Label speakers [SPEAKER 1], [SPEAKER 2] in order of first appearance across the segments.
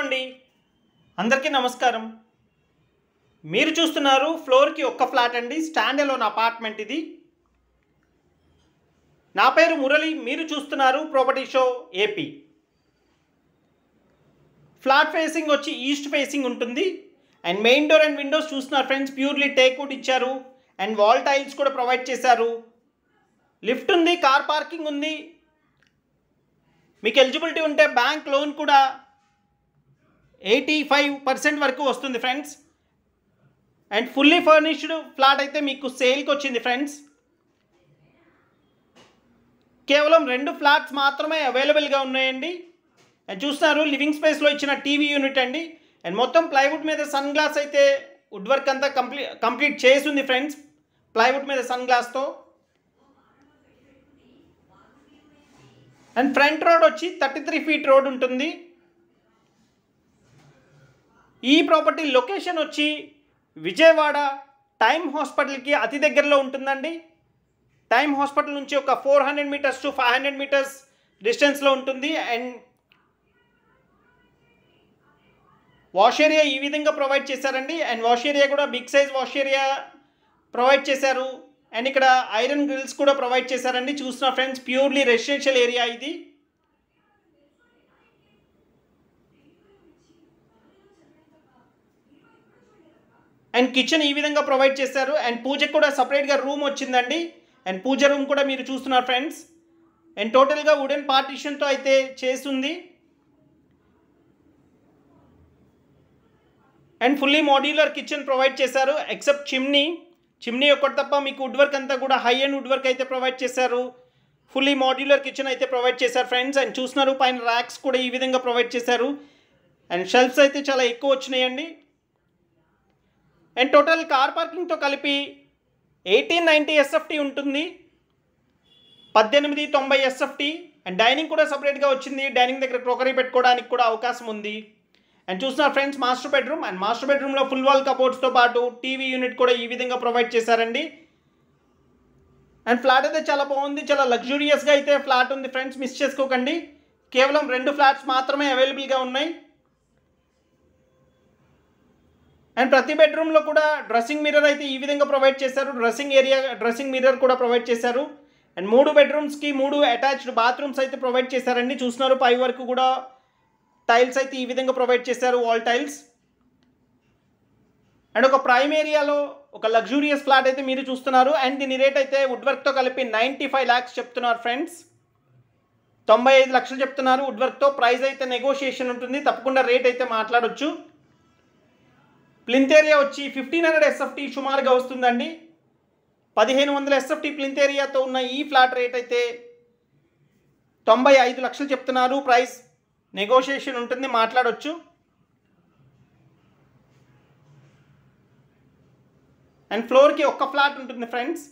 [SPEAKER 1] అండి, అందరికీ నమస్కారం. మీరు చూస్తున్నారు ఫ్లోర్కి ఒక్క ఫ్లాట్ అండి, స్టాండ్ అలోన్ అపార్ట్మెంట్ ఇది. నా పేరు మురళి, మీరు చూస్తున్నారు property show AP. Flat facing వచ్చి ఈస్ట్ ఫేసింగ్ ఉంటుంది. And main door and Windows చూస్తున్నారు ఫ్రెండ్స్, ప్యూర్లీ టేక్వుడ్ ఇచ్చారు. అండ్ వాల్ టైల్స్ కూడా ప్రొవైడ్ చేశారు. లిఫ్ట్ ఉంది, కార్ పార్కింగ్ ఉంది. మీకు ఎలిజిబిలిటీ ఉంటే బ్యాంక్ లోన్ కూడా 85% వరకు వస్తుంది friends. And fully furnished flat అయితే మీకు సేల్కి వచ్చింది ఫ్రెండ్స్. కేవలం 2 ఫ్లాట్స్ మాత్రమే అవైలబుల్గా ఉన్నాయండి. అండ్ చూస్తున్నారు లివింగ్ స్పేస్లో ఇచ్చిన టీవీ యూనిట్ అండి. అండ్ మొత్తం ప్లైవుడ్ మీద సన్ గ్లాస్ అయితే వుడ్ వర్క్ అంతా కంప్లీట్ చేసింది ఫ్రెండ్స్, ప్లైవుడ్ మీద సన్ గ్లాస్తో. అండ్ ఫ్రంట్ రోడ్ వచ్చి 33 ఫీట్ రోడ్ ఉంటుంది. ఈ ప్రాపర్టీ లొకేషన్ వచ్చి విజయవాడ టైమ్ హాస్పిటల్కి అతి దగ్గరలో ఉంటుందండి. టైమ్ హాస్పిటల్ నుంచి ఒక 400 మీటర్స్ టు 500 మీటర్స్ డిస్టెన్స్లో ఉంటుంది. అండ్ వాష్ ఏరియా ఈ విధంగా ప్రొవైడ్ చేశారండి. అండ్ వాష్ ఏరియా కూడా big size wash area provide చేశారు. అండ్ ఇక్కడ ఐరన్ గ్రిల్స్ కూడా ప్రొవైడ్ చేశారండి. చూస్తున్న ఫ్రెండ్స్, ప్యూర్లీ రెసిడెన్షియల్ ఏరియా ఇది. అండ్ కిచెన్ ఈ విధంగా ప్రొవైడ్ చేశారు. అండ్ పూజకు కూడా సపరేట్గా రూమ్ వచ్చిందండి. అండ్ పూజ రూమ్ కూడా మీరు చూస్తున్నారు ఫ్రెండ్స్. అండ్ టోటల్గా వుడెన్ పార్టీషన్తో అయితే చేస్తుంది. And fully modular kitchen provide చేశారు, ఎక్సెప్ట్ చిమ్నీ ఒకటి తప్ప మీకు వుడ్ వర్క్ అంతా కూడా హై అండ్ వుడ్ వర్క్ అయితే ప్రొవైడ్ చేశారు. ఫుల్లీ మాడ్యులర్ కిచెన్ అయితే ప్రొవైడ్ చేశారు ఫ్రెండ్స్. అండ్ చూస్తున్నారు పైన ర్యాక్స్ కూడా ఈ విధంగా ప్రొవైడ్ చేశారు. అండ్ షెల్ఫ్స్ అయితే చాలా ఎక్కువ వచ్చినాయండి. అండ్ టోటల్ కార్ పార్కింగ్తో కలిపి 1890 SFT ఉంటుంది, 1890 SFT. అండ్ డైనింగ్ కూడా సపరేట్గా వచ్చింది. డైనింగ్ దగ్గర క్రోకరీ పెట్టుకోవడానికి కూడా అవకాశం ఉంది. అండ్ చూస్తున్నారు friends, master bedroom. And master బెడ్రూమ్లో ఫుల్ వాల్ కబోర్డ్స్తో పాటు టీవీ యూనిట్ కూడా ఈ విధంగా ప్రొవైడ్ చేశారండి. అండ్ ఫ్లాట్ అయితే చాలా బాగుంది, చాలా లగ్జూరియస్గా అయితే ఫ్లాట్ ఉంది ఫ్రెండ్స్, మిస్ చేసుకోకండి. కేవలం 2 ఫ్లాట్స్ మాత్రమే అవైలబుల్గా ఉన్నాయి. అండ్ ప్రతి బెడ్రూమ్లో కూడా డ్రెస్సింగ్ మిర్రర్ అయితే ఈ విధంగా ప్రొవైడ్ చేశారు. డ్రెస్సింగ్ మిర్రర్ కూడా ప్రొవైడ్ చేశారు. అండ్ 3 బెడ్రూమ్స్కి 3 అటాచ్డ్ బాత్రూమ్స్ అయితే ప్రొవైడ్ చేశారండి. చూస్తున్నారు పై వరకు కూడా టైల్స్ అయితే ఈ విధంగా ప్రొవైడ్ చేశారు, వాల్ టైల్స్. అండ్ ఒక ప్రైమ్ ఏరియాలో ఒక లగ్జూరియస్ ఫ్లాట్ అయితే మీరు చూస్తున్నారు. అండ్ దీని రేట్ అయితే వుడ్ వర్క్తో కలిపి 95 lakhs చెప్తున్నారు ఫ్రెండ్స్. 95 లక్షలు చెప్తున్నారు వుడ్ వర్క్తో. ప్రైస్ అయితే నెగోషియేషన్ ఉంటుంది, తప్పకుండా రేట్ అయితే మాట్లాడొచ్చు. ప్లింత్ ఏరియా వచ్చి 1500 SFT సుమారుగా వస్తుందండి. 1500 SFT ప్లింత్ ఏరియాతో ఉన్న ఈ ఫ్లాట్ రేట్ అయితే 95 లక్షలు చెప్తున్నారు. ప్రైస్ నెగోషియేషన్ ఉంటుంది, మాట్లాడొచ్చు. అండ్ ఫ్లోర్కి ఒక్క ఫ్లాట్ ఉంటుంది ఫ్రెండ్స్.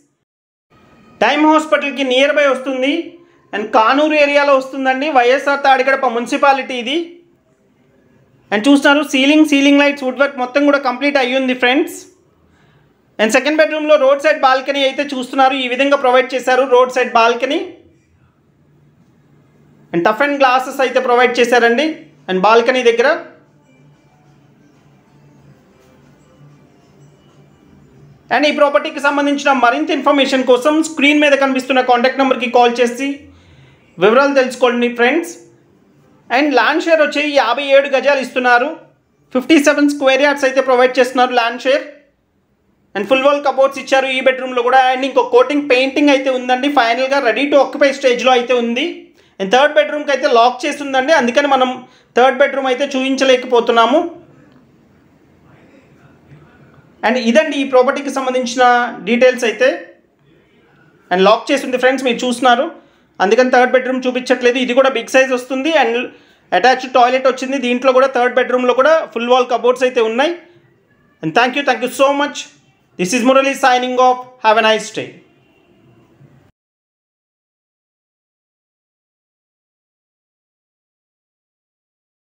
[SPEAKER 1] టైమ్ హాస్పిటల్కి నియర్ బై వస్తుంది. అండ్ కానూరు ఏరియాలో వస్తుందండి, వైఎస్ఆర్ తాడికడప మున్సిపాలిటీ ఇది. అండ్ చూస్తున్నారు సీలింగ్ లైట్స్ వుడ్ వర్క్ మొత్తం కూడా కంప్లీట్ అయ్యింది ఫ్రెండ్స్. అండ్ సెకండ్ బెడ్రూమ్లో రోడ్ సైడ్ బాల్కనీ అయితే చూస్తున్నారు, ఈ విధంగా ప్రొవైడ్ చేశారు road side balcony. And tough and glasses అయితే ప్రొవైడ్ చేశారండి అండ్ బాల్కనీ దగ్గర. అండ్ ఈ ప్రాపర్టీకి సంబంధించిన మరింత ఇన్ఫర్మేషన్ కోసం స్క్రీన్ మీద కనిపిస్తున్న కాంటాక్ట్ నెంబర్కి కాల్ చేసి వివరాలు తెలుసుకోండి ఫ్రెండ్స్. అండ్ ల్యాండ్ షేర్ వచ్చి 57 గజాలు ఇస్తున్నారు. 57 స్క్వేర్ యార్డ్స్ అయితే ప్రొవైడ్ చేస్తున్నారు land share. And full wall cupboards ఇచ్చారు ఈ బెడ్రూమ్లో కూడా. అండ్ ఇంకో కోటింగ్ పెయింటింగ్ అయితే ఉందండి, ఫైనల్గా రెడీ టు ఆక్యుపై స్టేజ్లో అయితే ఉంది. అండ్ థర్డ్ బెడ్రూమ్కి అయితే లాక్ చేసి ఉందండి, అందుకని మనం థర్డ్ బెడ్రూమ్ అయితే చూపించలేకపోతున్నాము. అండ్ ఇదండి ఈ ప్రాపర్టీకి సంబంధించిన డీటెయిల్స్ అయితే. అండ్ లాక్ చేసి ఉంది ఫ్రెండ్స్, మీరు చూస్తున్నారు, అందుకని థర్డ్ బెడ్రూమ్ చూపించట్లేదు. ఇది కూడా బిగ్ సైజ్ వస్తుంది. అండ్ అటాచ్డ్ టాయిలెట్ వచ్చింది దీంట్లో కూడా. థర్డ్ బెడ్రూమ్లో కూడా ఫుల్ వాల్ కబోర్డ్స్ అయితే ఉన్నాయి. And thank you so much. This is Murali signing off. Have a nice day.